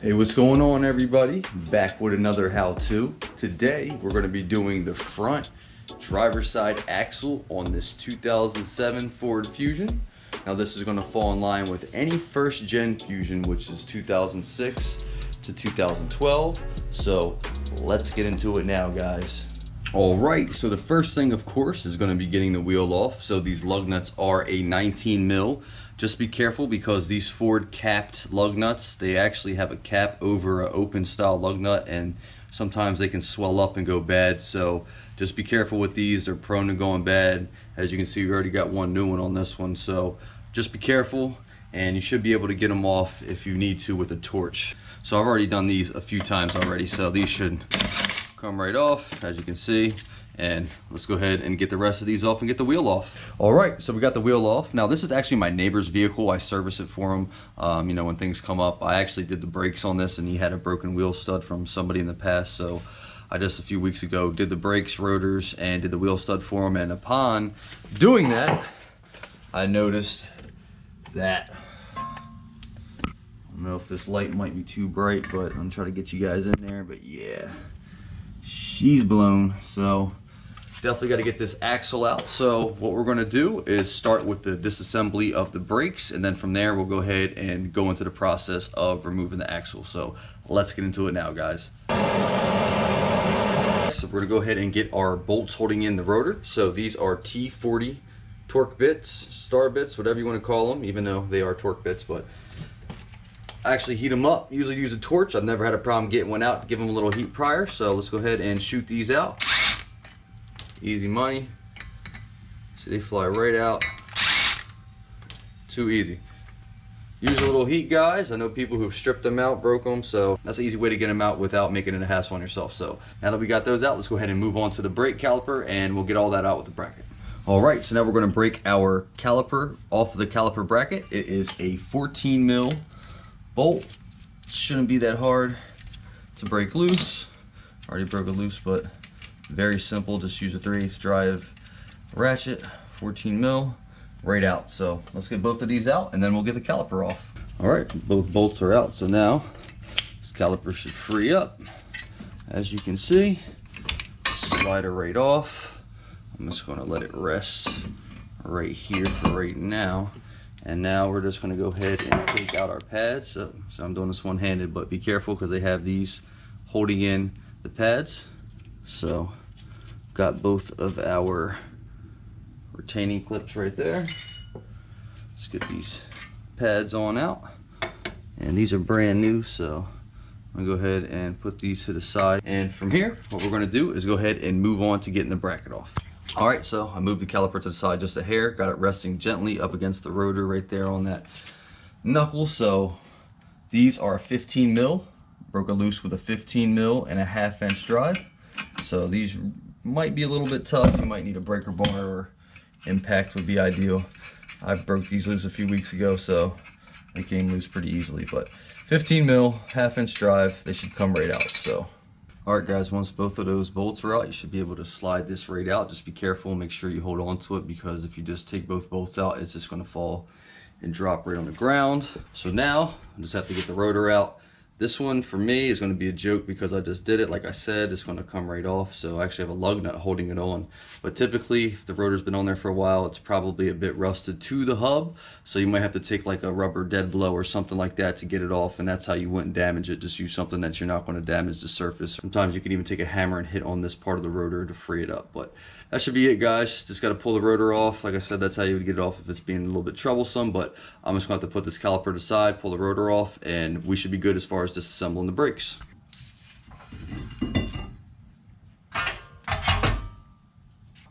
Hey, what's going on, everybody? Back with another how-to. Today we're going to be doing the front driver's side axle on this 2007 Ford Fusion. Now this is going to fall in line with any first gen Fusion, which is 2006 to 2012. So let's get into it now, guys. All right, so the first thing, of course, is going to be getting the wheel off. So these lug nuts are a 19 mil. Just be careful because these Ford capped lug nuts, they actually have a cap over an open style lug nut, and sometimes they can swell up and go bad. So just be careful with these. They're prone to going bad. As you can see, we already got one new one on this one. So just be careful, and you should be able to get them off if you need to with a torch. So I've already done these a few times already, so these should come right off, as you can see. And let's go ahead and get the rest of these off and get the wheel off. All right, so we got the wheel off. Now this is actually my neighbor's vehicle. I service it for him. You know, when things come up, I actually did the brakes on this, and he had a broken wheel stud from somebody in the past. So I just a few weeks ago did the brakes, rotors, and did the wheel stud for him. And upon doing that, I noticed that, I don't know if this light might be too bright, but I'm trying to get you guys in there. But yeah, she's blown. So definitely got to get this axle out. So what we're going to do is start with the disassembly of the brakes, and then from there we'll go ahead and go into the process of removing the axle. So let's get into it now, guys. So we're going to go ahead and get our bolts holding in the rotor. So these are T40 torque bits, star bits, whatever you want to call them, even though they are torque bits. But I actually heat them up, usually use a torch. I've never had a problem getting one out, give them a little heat prior. So let's go ahead and shoot these out. Easy money. See, they fly right out. Too easy. Use a little heat, guys. I know people who've stripped them out, broke them, so that's an easy way to get them out without making it a hassle on yourself. So now that we got those out, let's go ahead and move on to the brake caliper, and we'll get all that out with the bracket. All right, so now we're going to break our caliper off of the caliper bracket. It is a 14 mil bolt. Shouldn't be that hard to break loose. Already broke it loose, but very simple. Just use a 3/8 drive ratchet, 14 mil, right out. So let's get both of these out, and then we'll get the caliper off. All right, both bolts are out. So now this caliper should free up. As you can see, slide it right off. I'm just going to let it rest right here for right now. And now we're just going to go ahead and take out our pads. So I'm doing this one-handed, but be careful because they have these holding in the pads. So got both of our retaining clips right there. Let's get these pads on out. And these are brand new, so I'm gonna go ahead and put these to the side. And from here, what we're gonna do is go ahead and move on to getting the bracket off. All right, so I moved the caliper to the side just a hair, got it resting gently up against the rotor right there on that knuckle. So these are 15 mil, broke it loose with a 15 mil and a 1/2 inch drive. So these might be a little bit tough. You might need a breaker bar, or impact would be ideal. I broke these loose a few weeks ago, so they came loose pretty easily. But 15 mil, 1/2 inch drive, they should come right out. So all right, guys, once both of those bolts are out, you should be able to slide this right out. Just be careful, make sure you hold on to it, because if you just take both bolts out, it's just going to fall and drop right on the ground. So now I just have to get the rotor out. This one for me is going to be a joke because I just did it. Like I said, it's going to come right off. So I actually have a lug nut holding it on. But typically, if the rotor's been on there for a while, it's probably a bit rusted to the hub. So you might have to take like a rubber dead blow or something like that to get it off. And that's how you wouldn't damage it. Just use something that you're not going to damage the surface. Sometimes you can even take a hammer and hit on this part of the rotor to free it up. But that should be it, guys. Just got to pull the rotor off. Like I said, that's how you would get it off if it's being a little bit troublesome. But I'm just going to have to put this caliper to the side, pull the rotor off, and we should be good as far as disassembling the brakes.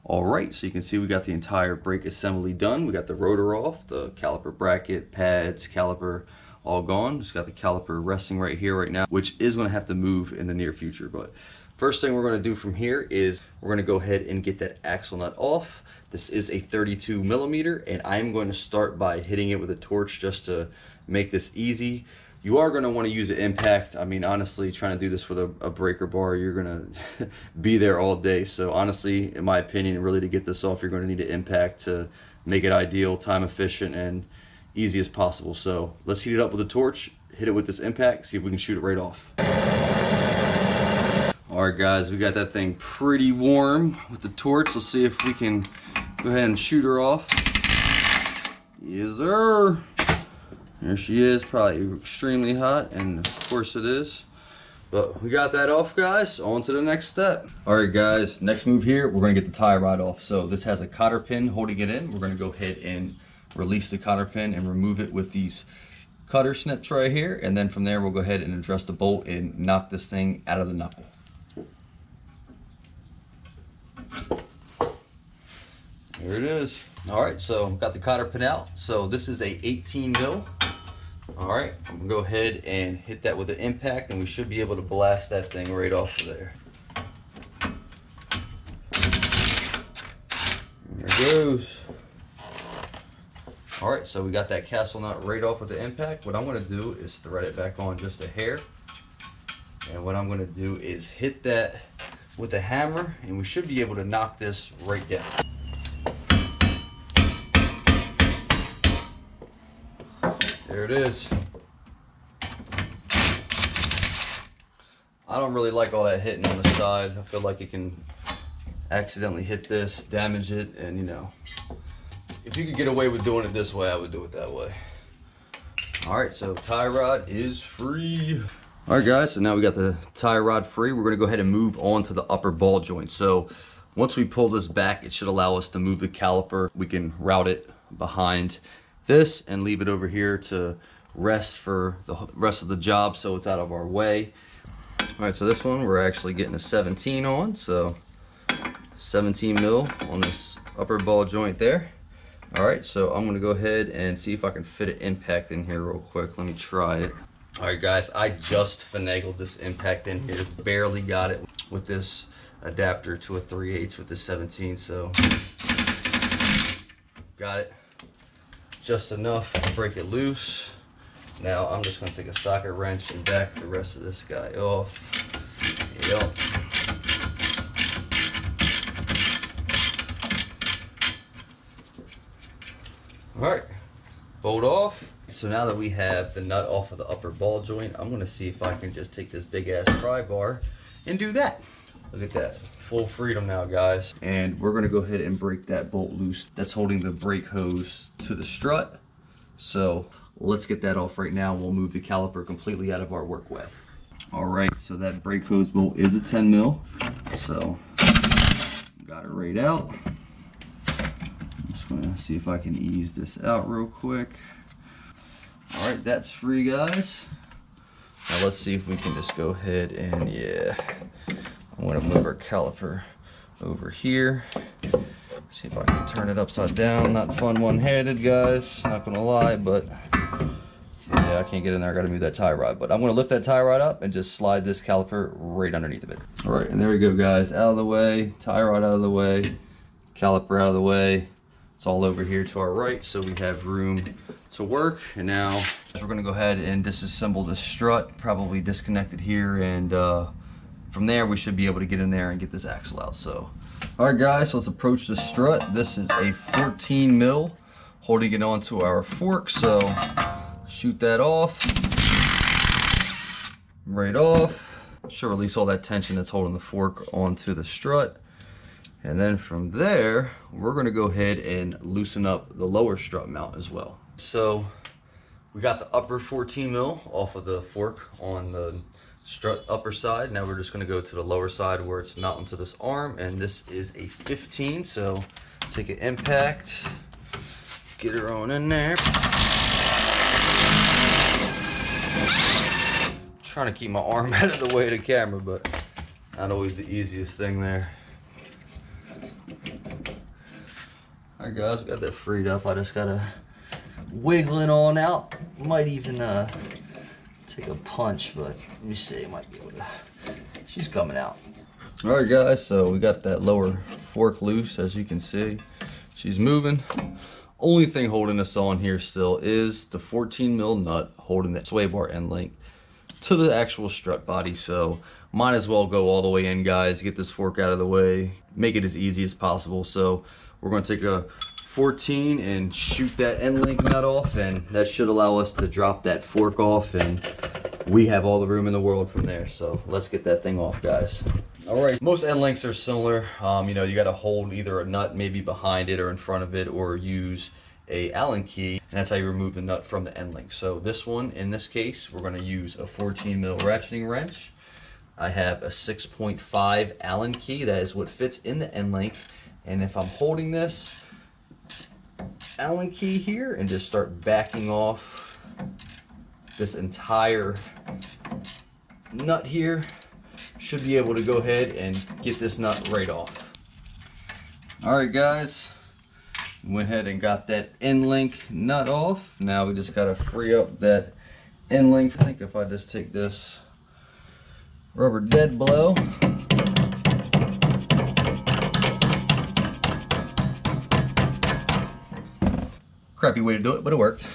All right, so you can see we got the entire brake assembly done. We got the rotor off, the caliper bracket, pads, caliper, all gone. Just got the caliper resting right here right now, which is going to have to move in the near future. But first thing we're going to do from here is we're going to go ahead and get that axle nut off. This is a 32 millimeter, and I'm going to start by hitting it with a torch just to make this easy. You are going to want to use an impact. I mean, honestly, trying to do this with a breaker bar, you're going to be there all day. So honestly, in my opinion, really to get this off, you're going to need an impact to make it ideal, time efficient, and easy as possible. So let's heat it up with a torch, hit it with this impact, see if we can shoot it right off. Alright guys, we got that thing pretty warm with the TORX. Let's see if we can go ahead and shoot her off. Yes sir! There she is, probably extremely hot, and of course it is. But we got that off, guys. On to the next step. Alright guys, next move here, we're going to get the tie rod off. So this has a cotter pin holding it in. We're going to go ahead and release the cotter pin and remove it with these cutter snips right here. And then from there, we'll go ahead and adjust the bolt and knock this thing out of the knuckle. There it is. Alright, so got the cotter pin out. So this is a 18 mil. Alright, I'm going to go ahead and hit that with an impact, and we should be able to blast that thing right off of there. There it goes. Alright, so we got that castle nut right off with the impact. What I'm going to do is thread it back on just a hair. And what I'm going to do is hit that with a hammer, and we should be able to knock this right down. There it is. I don't really like all that hitting on the side. I feel like it can accidentally hit this, damage it, and you know, if you could get away with doing it this way, I would do it that way. Alright, so tie rod is free. Alright guys, so now we got the tie rod free. We're going to go ahead and move on to the upper ball joint. So once we pull this back, it should allow us to move the caliper. We can route it behind this and leave it over here to rest for the rest of the job so it's out of our way. Alright, so this one we're actually getting a 17 on, so 17 mil on this upper ball joint there. Alright, so I'm going to go ahead and see if I can fit an impact in here real quick. Let me try it. Alright guys, I just finagled this impact in here, barely got it with this adapter to a 3/8 with the 17, so got it just enough to break it loose. Now I'm just going to take a socket wrench and back the rest of this guy off. Yep. Alright, bolt off. So now that we have the nut off of the upper ball joint, I'm going to see if I can just take this big ass pry bar and do that. Look at that. Full freedom now, guys. And we're going to go ahead and break that bolt loose that's holding the brake hose to the strut. So let's get that off right now. We'll move the caliper completely out of our work way. Alright, so that brake hose bolt is a 10 mil. So got it right out. Just going to see if I can ease this out real quick. Alright, that's free, guys. Now let's see if we can just go ahead and, yeah, I'm going to move our caliper over here. See if I can turn it upside down. Not fun one-handed, guys, not going to lie, but yeah, I can't get in there. I got to move that tie rod. But I'm going to lift that tie rod up and just slide this caliper right underneath of it. Alright, and there we go, guys. Out of the way, tie rod out of the way, caliper out of the way. It's all over here to our right, so we have room to work. And now we're going to go ahead and disassemble the strut, probably disconnect it here, and from there we should be able to get in there and get this axle out. So alright guys, so let's approach the strut. This is a 14 mil holding it onto our fork, so shoot that off. Right off. Should release all that tension that's holding the fork onto the strut. And then from there, we're going to go ahead and loosen up the lower strut mount as well. So we got the upper 14 mil off of the fork on the strut upper side. Now we're just going to go to the lower side where it's mounting to this arm, and this is a 15. So take an impact, get her on in there. Trying to keep my arm out of the way of the camera, but not always the easiest thing there. Alright guys, we got that freed up. I just gotta wiggle it on out. Might even take a punch, but let me see, might be able to. She's coming out. Alright guys, so we got that lower fork loose, as you can see. She's moving. Only thing holding us on here still is the 14 mil nut holding that sway bar end link to the actual strut body. So might as well go all the way in, guys. Get this fork out of the way, make it as easy as possible. So we're going to take a 14 and shoot that end link nut off, and that should allow us to drop that fork off, and we have all the room in the world from there. So let's get that thing off, guys. All right, most end links are similar. You know, you got to hold either a nut maybe behind it or in front of it, or use a Allen key, and that's how you remove the nut from the end link. So this one, in this case, we're going to use a 14 mil ratcheting wrench. I have a 6.5 Allen key. That is what fits in the end link. And if I'm holding this Allen key here and just start backing off this entire nut here, should be able to go ahead and get this nut right off. All right, guys, went ahead and got that end link nut off. Now we just gotta free up that end link. I think if I just take this rubber dead blow, crappy way to do it, but it worked.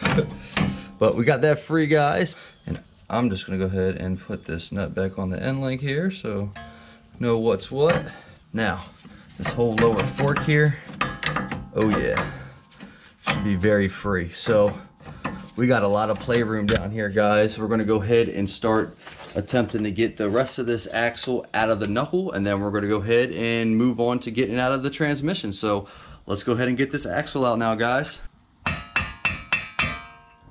But we got that free, guys, and I'm just gonna go ahead and put this nut back on the end link here so know what's what. Now this whole lower fork here, oh yeah, should be very free. So we got a lot of playroom down here, guys. We're gonna go ahead and start attempting to get the rest of this axle out of the knuckle, and then we're gonna go ahead and move on to getting out of the transmission. So let's go ahead and get this axle out now, guys.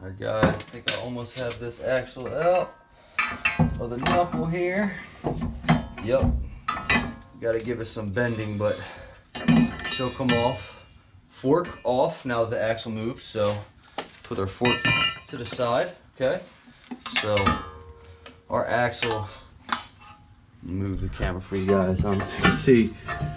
All right, guys, I think I almost have this axle out of the knuckle here. Yep, gotta give it some bending, but she'll come off. Fork off now that the axle moved, so put our fork to the side, okay? So our axle, move the camera for you guys. You can see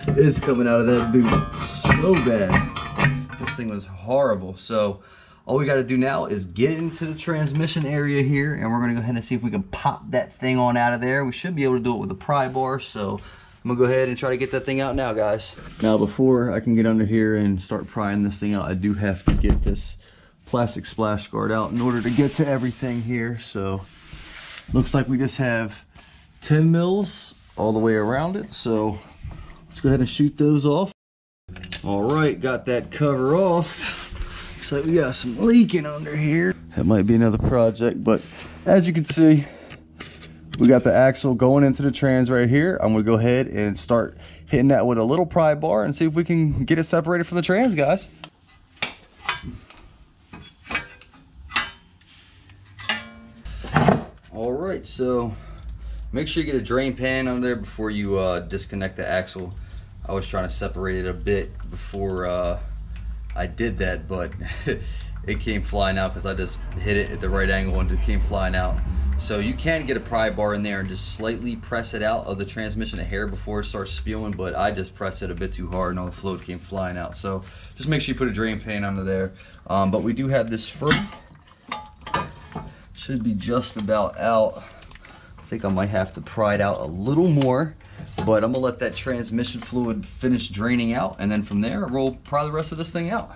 it's coming out of that boot so bad. This thing was horrible. So all we got to do now is get into the transmission area here, and we're going to go ahead and see if we can pop that thing on out of there. We should be able to do it with a pry bar, so I'm going to go ahead and try to get that thing out now, guys. Now, before I can get under here and start prying this thing out, I do have to get this plastic splash guard out in order to get to everything here. So looks like we just have 10 mils all the way around it, so let's go ahead and shoot those off. All right, got that cover off. Looks like we got some leaking under here. That might be another project, but as you can see, we got the axle going into the trans right here. I'm gonna go ahead and start hitting that with a little pry bar and see if we can get it separated from the trans, guys. All right, so make sure you get a drain pan under there before you disconnect the axle. I was trying to separate it a bit before I did that, but it came flying out because I just hit it at the right angle and it came flying out. So you can get a pry bar in there and just slightly press it out of the transmission a hair before it starts spewing, but I just pressed it a bit too hard and all the fluid came flying out. So just make sure you put a drain pan under there. But we do have this free. Should be just about out. I think I might have to pry it out a little more, but I'm gonna let that transmission fluid finish draining out, and then from there we'll pry the rest of this thing out.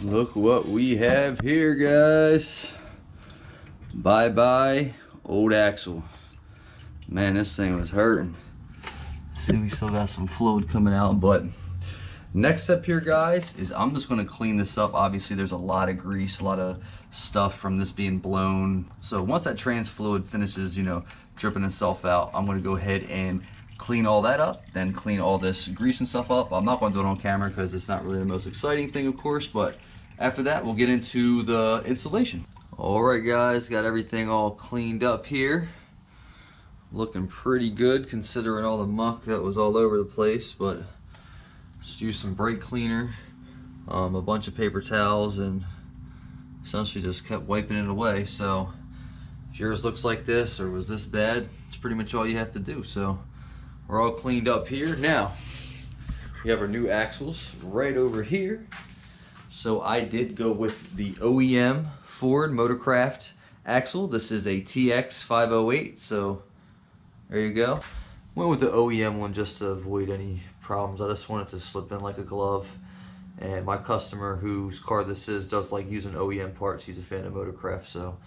Look what we have here, guys. Bye bye old axle. Man, this thing was hurting. See, we still got some fluid coming out, but next step here, guys, is I'm just gonna clean this up. Obviously there's a lot of grease, a lot of stuff from this being blown. So once that trans fluid finishes, you know, dripping itself out, I'm gonna go ahead and clean all that up, then clean all this grease and stuff up. I'm not gonna do it on camera because it's not really the most exciting thing, of course, but after that, we'll get into the installation. All right, guys, got everything all cleaned up here. Looking pretty good considering all the muck that was all over the place, but just use some brake cleaner, a bunch of paper towels, and essentially just kept wiping it away. So if yours looks like this or was this bad, it's pretty much all you have to do. So we're all cleaned up here. Now we have our new axles right over here. So I did go with the OEM Ford Motorcraft axle. This is a TX 508, so there you go. Went with the OEM one just to avoid any problems. I just wanted to slip in like a glove, and my customer whose car this is does like using OEM parts. He's a fan of Motorcraft, so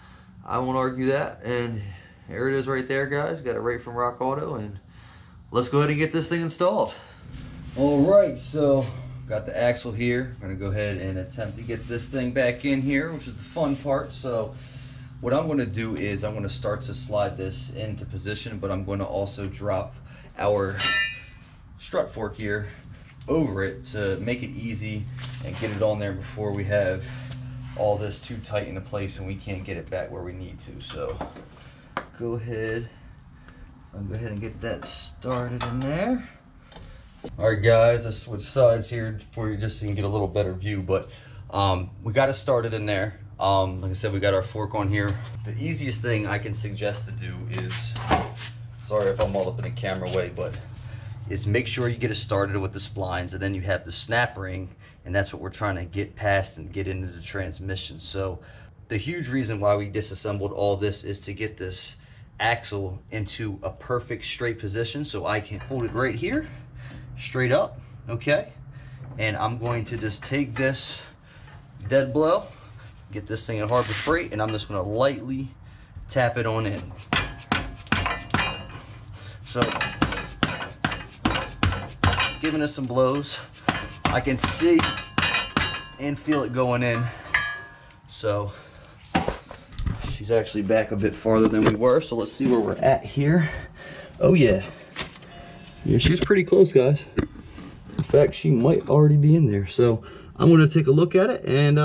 I won't argue that. And there it is right there, guys. Got it right from Rock Auto, and let's go ahead and get this thing installed. All right, so got the axle here. I'm gonna go ahead and attempt to get this thing back in here, which is the fun part. So what I'm gonna do is I'm gonna start to slide this into position, but I'm gonna also drop our strut fork here over it to make it easy and get it on there before we have all this too tight into place and we can't get it back where we need to. So I'll go ahead and get that started in there. All right guys, I switched sides here for you just so you can get a little better view, but we got it started in there. Like I said, we got our fork on here. The easiest thing I can suggest to do is, sorry if I'm all up in the camera way, but is make sure you get it started with the splines, and then you have the snap ring, and that's what we're trying to get past and get into the transmission. So the huge reason why we disassembled all this is to get this axle into a perfect straight position so I can hold it right here, straight up, okay? And I'm going to just take this dead blow, get this thing in Harbor Freight, and I'm just gonna lightly tap it on in. So, giving us some blows, I can see and feel it going in. So she's actually back a bit farther than we were, so let's see where we're at here. Oh yeah, she's pretty close, guys. In fact, she might already be in there. So I'm gonna take a look at it and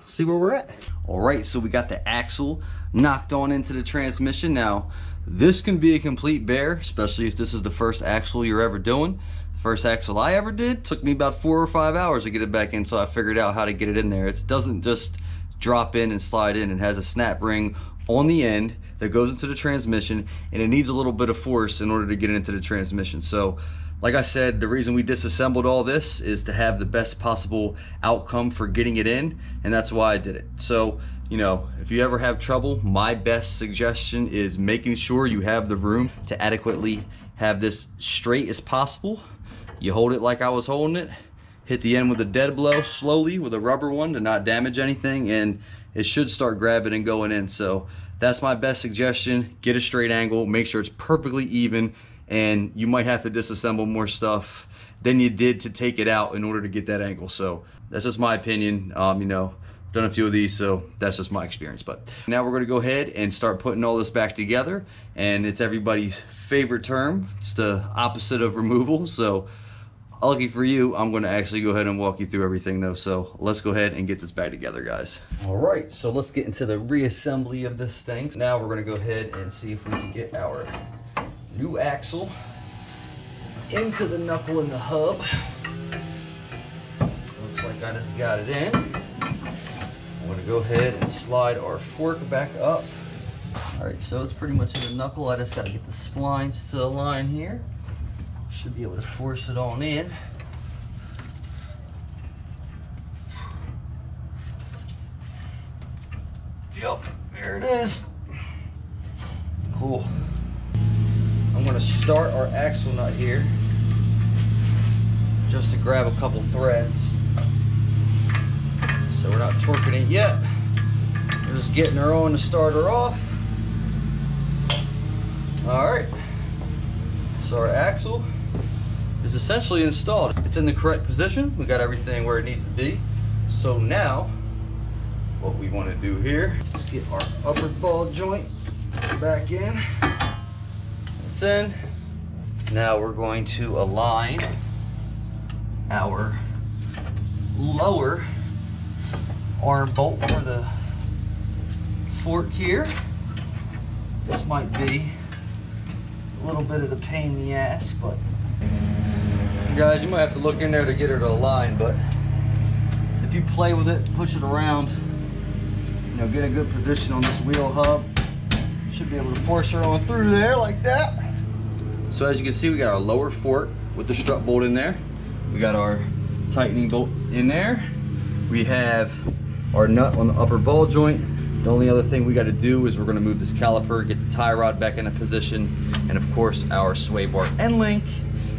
see where we're at. All right, so we got the axle knocked on into the transmission. Now this can be a complete bear, especially if this is the first axle you're ever doing. First axle I ever did took me about 4 or 5 hours to get it back in, so I figured out how to get it in there. It doesn't just drop in and slide in. It has a snap ring on the end that goes into the transmission, and it needs a little bit of force in order to get it into the transmission. So like I said, the reason we disassembled all this is to have the best possible outcome for getting it in, and that's why I did it. So, you know, if you ever have trouble, my best suggestion is making sure you have the room to adequately have this straight as possible. You hold it like I was holding it, hit the end with a dead blow slowly with a rubber one to not damage anything, and it should start grabbing and going in. So that's my best suggestion. Get a straight angle, make sure it's perfectly even, and you might have to disassemble more stuff than you did to take it out in order to get that angle. So that's just my opinion. You know, done a few of these, so that's just my experience. But now we're going to go ahead and start putting all this back together, and it's everybody's favorite term. It's the opposite of removal. So lucky for you, I'm going to actually go ahead and walk you through everything though. So let's go ahead and get this back together, guys. All right, so let's get into the reassembly of this thing. Now we're going to go ahead and see if we can get our new axle into the knuckle in the hub. Looks like I just got it in. I'm going to go ahead and slide our fork back up. All right, so it's pretty much in the knuckle. I just got to get the splines to align here. Should be able to force it on in. Yep, there it is. Cool. I'm going to start our axle nut here just to grab a couple threads. So we're not torquing it yet. We're just getting her on to start her off. All right. So our axle is essentially installed. It's in the correct position. We got everything where it needs to be. So now what we want to do here is get our upper ball joint back in. It's in. Now we're going to align our lower arm bolt for the fork here. This might be a little bit of the pain in the ass, but guys, you might have to look in there to get her to align. But if you play with it, push it around, you know, get a good position on this wheel hub, should be able to force her on through there like that. So as you can see, we got our lower fork with the strut bolt in there. We got our tightening bolt in there. We have our nut on the upper ball joint. The only other thing we got to do is we're going to move this caliper, get the tie rod back into position, and of course our sway bar end link.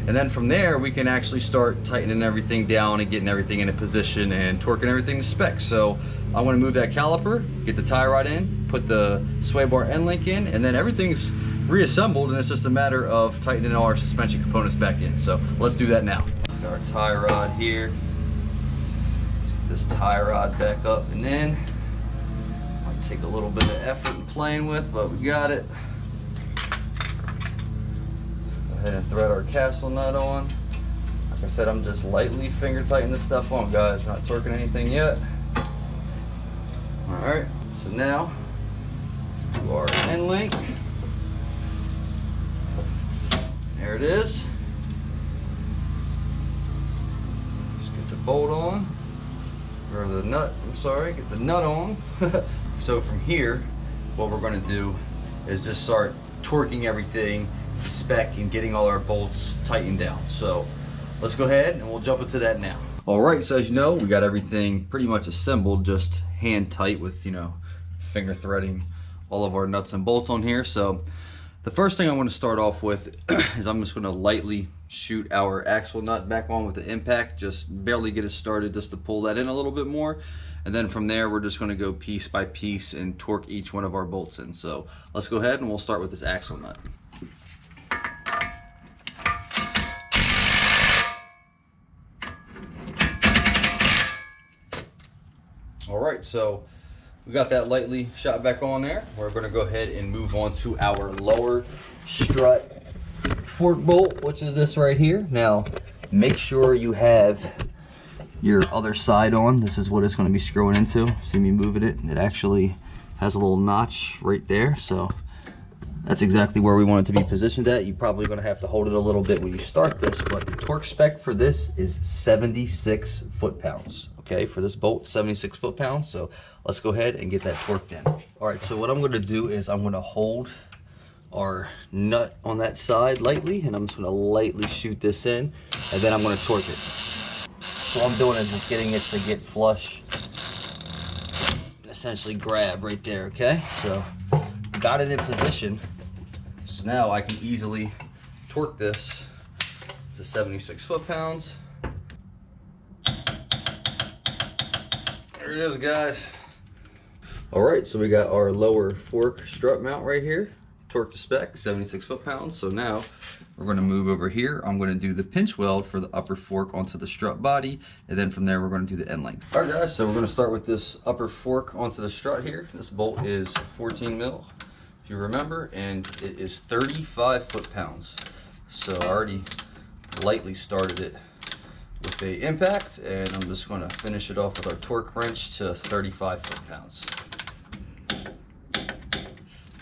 And then from there, we can actually start tightening everything down and getting everything into position and torquing everything to spec. So I want to move that caliper, get the tie rod in, put the sway bar end link in, and then everything's reassembled, and it's just a matter of tightening all our suspension components back in. So let's do that now. Got our tie rod here, this tie rod back up and in. Might take a little bit of effort in playing with, but we got it. Go ahead and thread our castle nut on. Like I said, I'm just lightly finger tightening this stuff on, guys. We're not torquing anything yet. Alright, so now let's do our end link. There it is. Just get the bolt on, or the nut, I'm sorry, get the nut on. So from here, what we're going to do is just start torquing everything to spec and getting all our bolts tightened down. So let's go ahead and we'll jump into that now. Alright, so as you know, we got everything pretty much assembled, just hand tight with, you know, finger threading all of our nuts and bolts on here. So the first thing I want to start off with is I'm just going to lightly shoot our axle nut back on with the impact, just barely get it started just to pull that in a little bit more. And then from there, we're just going to go piece by piece and torque each one of our bolts in. So let's go ahead and we'll start with this axle nut. Alright, so we got that lightly shot back on there. We're going to go ahead and move on to our lower strut fork bolt, which is this right here. Now, make sure you have your other side on. This is what it's going to be screwing into. See me moving it? It actually has a little notch right there. So that's exactly where we want it to be positioned at. You're probably going to have to hold it a little bit when you start this, but the torque spec for this is 76 foot-pounds. Okay, for this bolt, 76 foot-pounds. So let's go ahead and get that torqued in. All right, so what I'm going to do is I'm going to hold our nut on that side lightly, and I'm just going to lightly shoot this in, and then I'm going to torque it. So what I'm doing is just getting it to get flush and essentially grab right there, okay? So got it in position. So now I can easily torque this to 76 foot-pounds. There it is, guys. All right, so we got our lower fork strut mount right here, torque to spec, 76 foot-pounds. So now we're going to move over here. I'm going to do the pinch weld for the upper fork onto the strut body, and then from there we're going to do the end length. All right, guys, so we're going to start with this upper fork onto the strut here. This bolt is 14 mil, if you remember, and it is 35 foot-pounds. So I already lightly started it with a impact, and I'm just going to finish it off with our torque wrench to 35 foot-pounds.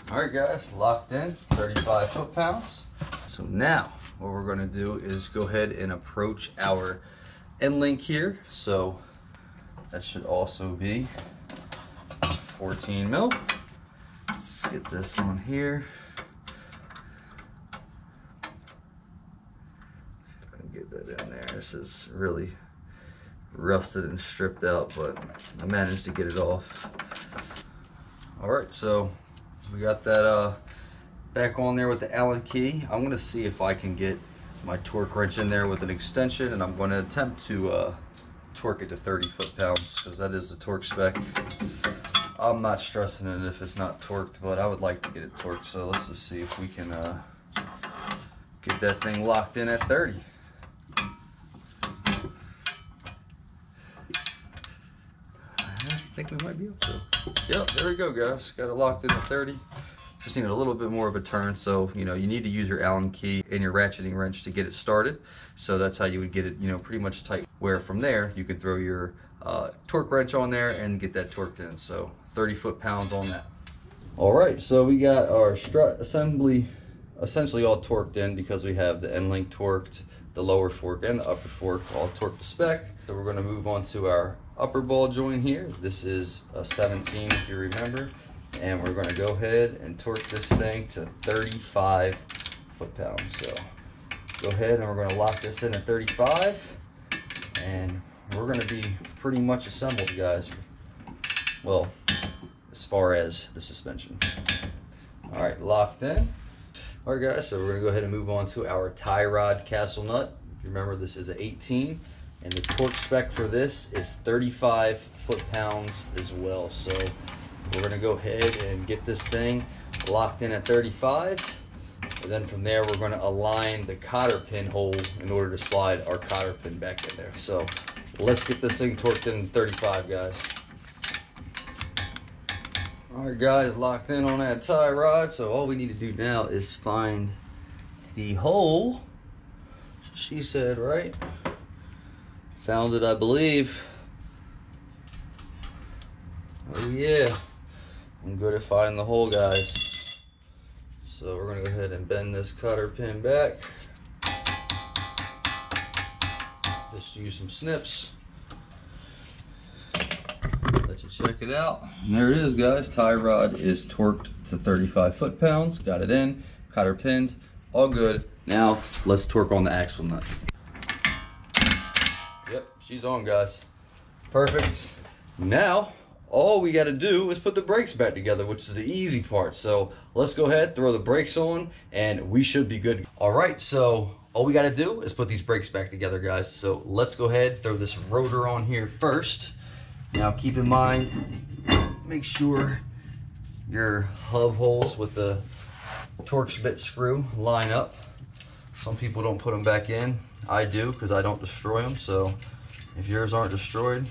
All right, guys, locked in, 35 foot-pounds. So now what we're going to do is go ahead and approach our end link here. So that should also be 14 mil. Let's get this on here. Get that in there. This is really rusted and stripped out, but I managed to get it off. All right, so we got that back on there with the Allen key. I'm gonna see if I can get my torque wrench in there with an extension, and I'm gonna attempt to torque it to 30 foot-pounds, because that is the torque spec. I'm not stressing it if it's not torqued, but I would like to get it torqued. So let's just see if we can get that thing locked in at 30. I think we might be able to. Yep, there we go, guys. Got it locked in at 30. Just needed a little bit more of a turn, so you know you need to use your Allen key and your ratcheting wrench to get it started. So that's how you would get it, you know, pretty much tight. Where from there you can throw your torque wrench on there and get that torqued in. So 30 foot-pounds on that. All right, so we got our strut assembly essentially all torqued in, because we have the end link torqued, the lower fork and the upper fork all torqued to spec. So we're going to move on to our upper ball joint here. This is a 17, if you remember, and we're going to go ahead and torque this thing to 35 foot-pounds. So go ahead and we're going to lock this in at 35, and we're going to be pretty much assembled, guys. Well, as far as the suspension. All right, locked in. All right, guys, so we're going to go ahead and move on to our tie rod castle nut. If you remember, this is an 18. And the torque spec for this is 35 foot-pounds as well. So we're gonna go ahead and get this thing locked in at 35. And then from there, we're gonna align the cotter pin hole in order to slide our cotter pin back in there. So let's get this thing torqued in 35, guys. All right, guys, locked in on that tie rod. So all we need to do now is find the hole. She said, right? Found it, I believe. Oh yeah, I'm good at finding the hole, guys. So we're gonna go ahead and bend this cotter pin back. Just use some snips. Let you check it out. And there it is, guys. Tie rod is torqued to 35 foot-pounds. Got it in, cotter pinned, all good. Now let's torque on the axle nut. Yep, she's on, guys. Perfect. Now all we got to do is put the brakes back together, which is the easy part. So let's go ahead, throw the brakes on, and we should be good. All right, so all we got to do is put these brakes back together, guys. So let's go ahead, throw this rotor on here first. Now keep in mind, make sure your hub holes with the TORX bit screw line up. Some people don't put them back in. I do, because I don't destroy them. So if yours aren't destroyed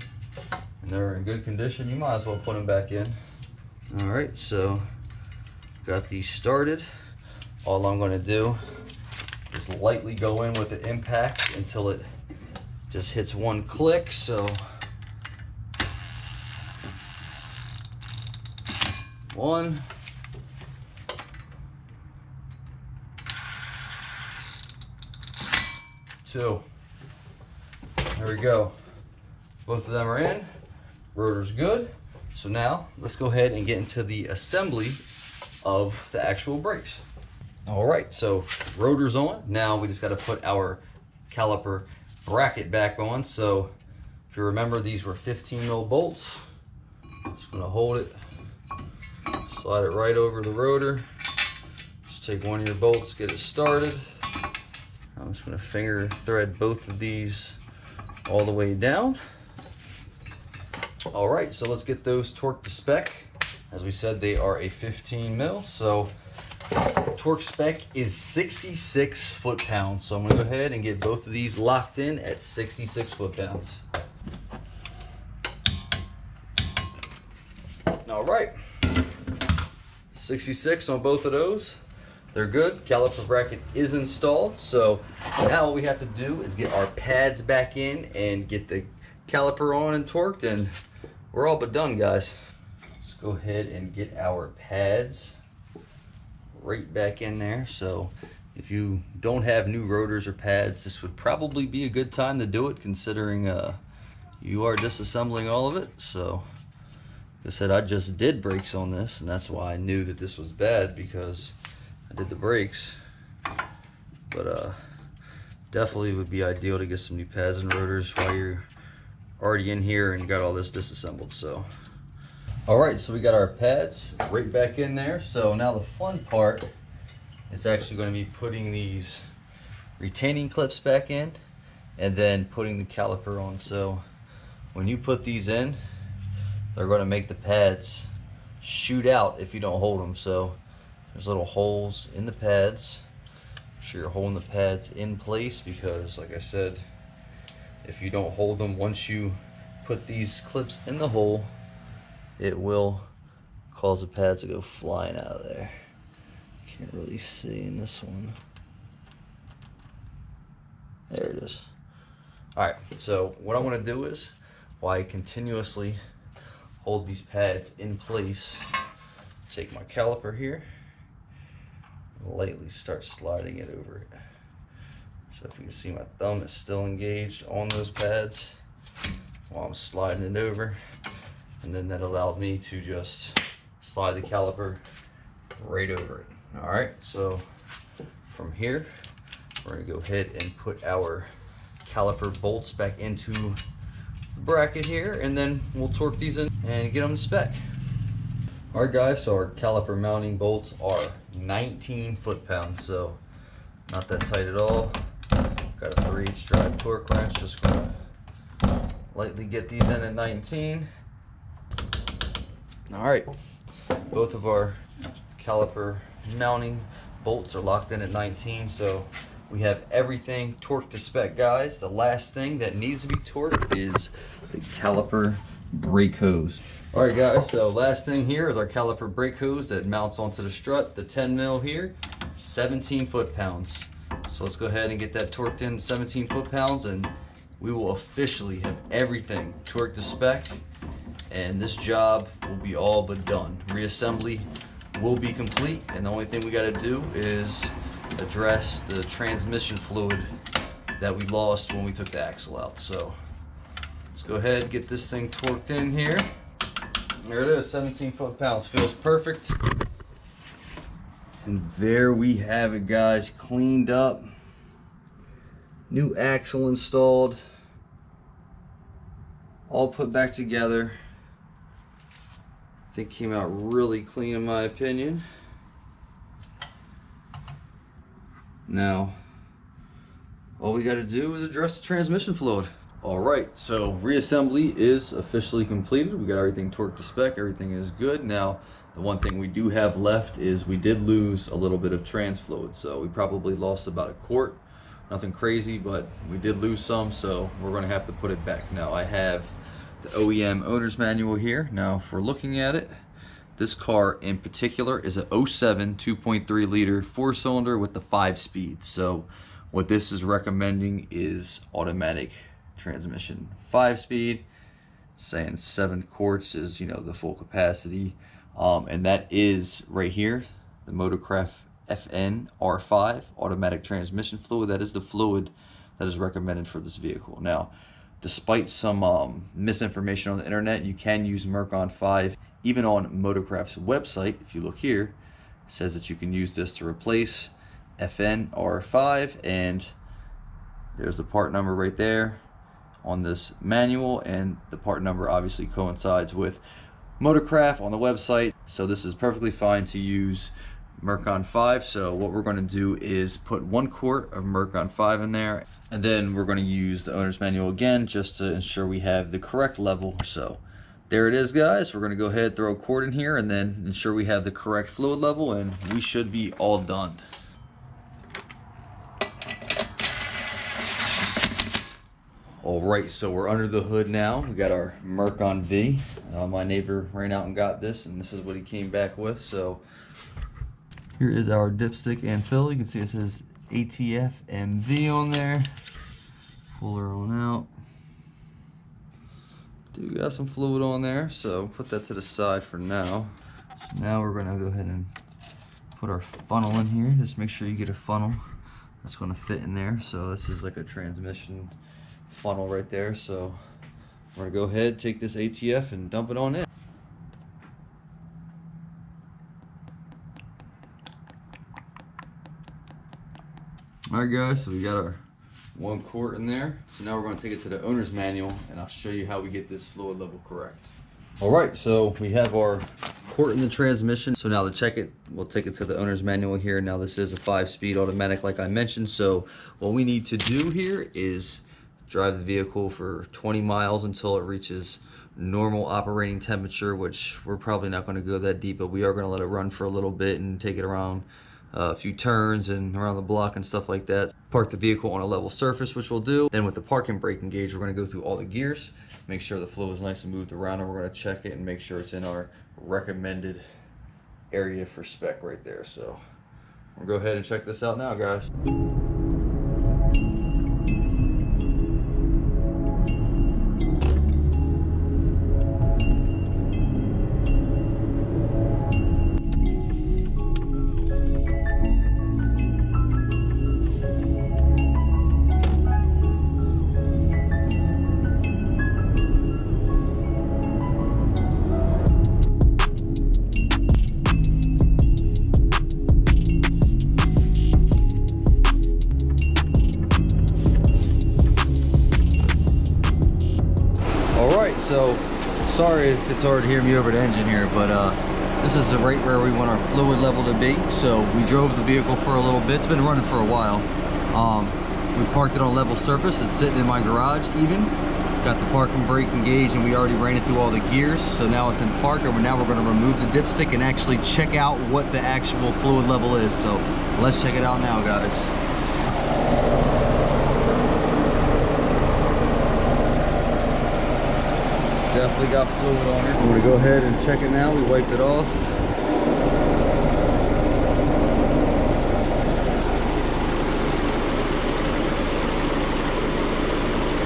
and they're in good condition, you might as well put them back in. All right, so got these started. All I'm gonna do is lightly go in with the impact until it just hits one click. So 1, 2. There we go. Both of them are in. Rotor's good. So now let's go ahead and get into the assembly of the actual brakes. All right, so rotor's on. Now we just got to put our caliper bracket back on. So if you remember, these were 15 mil bolts. Just gonna hold it, slide it right over the rotor. Just take one of your bolts, get it started. I'm just gonna finger thread both of these all the way down. All right, so let's get those torqued to spec. As we said, they are a 15 mil. So torque spec is 66 foot-pounds. So I'm gonna go ahead and get both of these locked in at 66 foot-pounds. All right, 66 on both of those. They're good. Caliper bracket is installed. So now all we have to do is get our pads back in and get the caliper on and torqued, and we're all but done, guys. Let's go ahead and get our pads right back in there. So if you don't have new rotors or pads, this would probably be a good time to do it, considering you are disassembling all of it. So like I said, I just did brakes on this, and that's why I knew that this was bad, because I did the brakes. But definitely would be ideal to get some new pads and rotors while you're already in here and you got all this disassembled. So all right, so we got our pads right back in there. So now the fun part is actually going to be putting these retaining clips back in and then putting the caliper on. So when you put these in, they're going to make the pads shoot out if you don't hold them. So there's little holes in the pads. Make sure you're holding the pads in place, because like I said, if you don't hold them, once you put these clips in the hole, it will cause the pads to go flying out of there. Can't really see in this one. There it is. All right, so what I want to do is, while I continuously hold these pads in place, take my caliper here, lightly start sliding it over it. So if you can see, my thumb is still engaged on those pads while I'm sliding it over, and then that allowed me to just slide the caliper right over it. All right, so from here, we're gonna go ahead and put our caliper bolts back into the bracket here, and then we'll torque these in and get them to spec. All right, guys, so our caliper mounting bolts are 19 foot-pounds, so not that tight at all. Got a 3/8 drive torque wrench, just gonna lightly get these in at 19. All right, both of our caliper mounting bolts are locked in at 19, so We have everything torqued to spec, guys. The last thing that needs to be torqued is the caliper brake hose. All right, guys, so last thing here is our caliper brake hose that mounts onto the strut. The 10 mil here, 17 foot-pounds. So let's go ahead and get that torqued in 17 foot-pounds, and we will officially have everything torqued to spec, and this job will be all but done. Reassembly will be complete, and the only thing we got to do is address the transmission fluid that we lost when we took the axle out. So let's go ahead and get this thing torqued in here. There it is, 17 foot-pounds, feels perfect. And there we have it, guys, cleaned up, new axle installed, all put back together. I think came out really clean in my opinion. Now, all we got to do is address the transmission fluid. All right, so reassembly is officially completed. We got everything torqued to spec, everything is good. Now, the one thing we do have left is we did lose a little bit of trans fluid. So we probably lost about a quart. Nothing crazy, but we did lose some, so we're gonna have to put it back. Now, I have the OEM owner's manual here. Now, if we're looking at it, this car in particular is a 07 2.3 liter 4-cylinder with the 5-speed. So what this is recommending is automatic transmission 5-speed, saying 7 quarts is, you know, the full capacity, and that is right here, the Motorcraft FN R5 automatic transmission fluid. That is the fluid that is recommended for this vehicle. Now, despite some misinformation on the internet, you can use Mercon 5. Even on Motorcraft's website, if you look here, it says that you can use this to replace FN R5, and there's the part number right there on this manual, and the part number obviously coincides with Motorcraft on the website. So this is perfectly fine to use Mercon 5. So what we're going to do is put 1 quart of Mercon 5 in there, and then we're going to use the owner's manual again just to ensure we have the correct level. So there it is, guys. We're going to go ahead, throw a quart in here, and then ensure we have the correct fluid level, and we should be all done. Alright, so we're under the hood now. We got our Mercon V. My neighbor ran out and got this, and this is what he came back with. So here is our dipstick and fill. You can see it says ATF MV on there. Pull her on out. Do got some fluid on there, so put that to the side for now. So now we're going to go ahead and put our funnel in here. Just make sure you get a funnel that's going to fit in there. So this is like a transmission funnel right there. So we're going to go ahead, take this ATF and dump it on in. Alright, guys, so we got our 1 quart in there. So now we're going to take it to the owner's manual, and I'll show you how we get this fluid level correct. Alright, so we have our quart in the transmission. So now to check it, we'll take it to the owner's manual here. Now this is a 5-speed automatic like I mentioned. So what we need to do here is drive the vehicle for 20 miles until it reaches normal operating temperature, which we're probably not going to go that deep, but we are going to let it run for a little bit and take it around a few turns and around the block and stuff like that. Park the vehicle on a level surface, which we'll do. Then with the parking brake engaged, we're going to go through all the gears, make sure the flow is nice and moved around, and we're going to check it and make sure it's in our recommended area for spec right there. So we'll go ahead and check this out now, guys. So sorry if it's hard to hear me over the engine here, but this is the right where we want our fluid level to be. So we drove the vehicle for a little bit. It's been running for a while. We parked it on level surface. It's sitting in my garage even. Got the parking brake engaged, and we already ran it through all the gears. So now it's in park, and now we're going to remove the dipstick and actually check out what the actual fluid level is. So let's check it out now, guys. Definitely got fluid on it. I'm gonna go ahead and check it now. We wiped it off.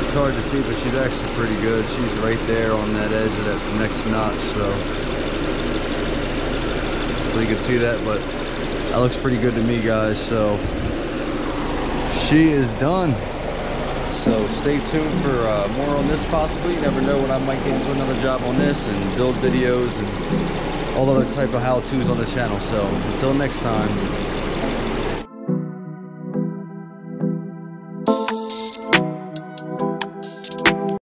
It's hard to see, but she's actually pretty good. She's right there on that edge of that next notch, so you can see that, but that looks pretty good to me, guys. So she is done. So stay tuned for more on this possibly. You never know when I might get into another job on this and build videos and all other type of how-tos on the channel. So until next time.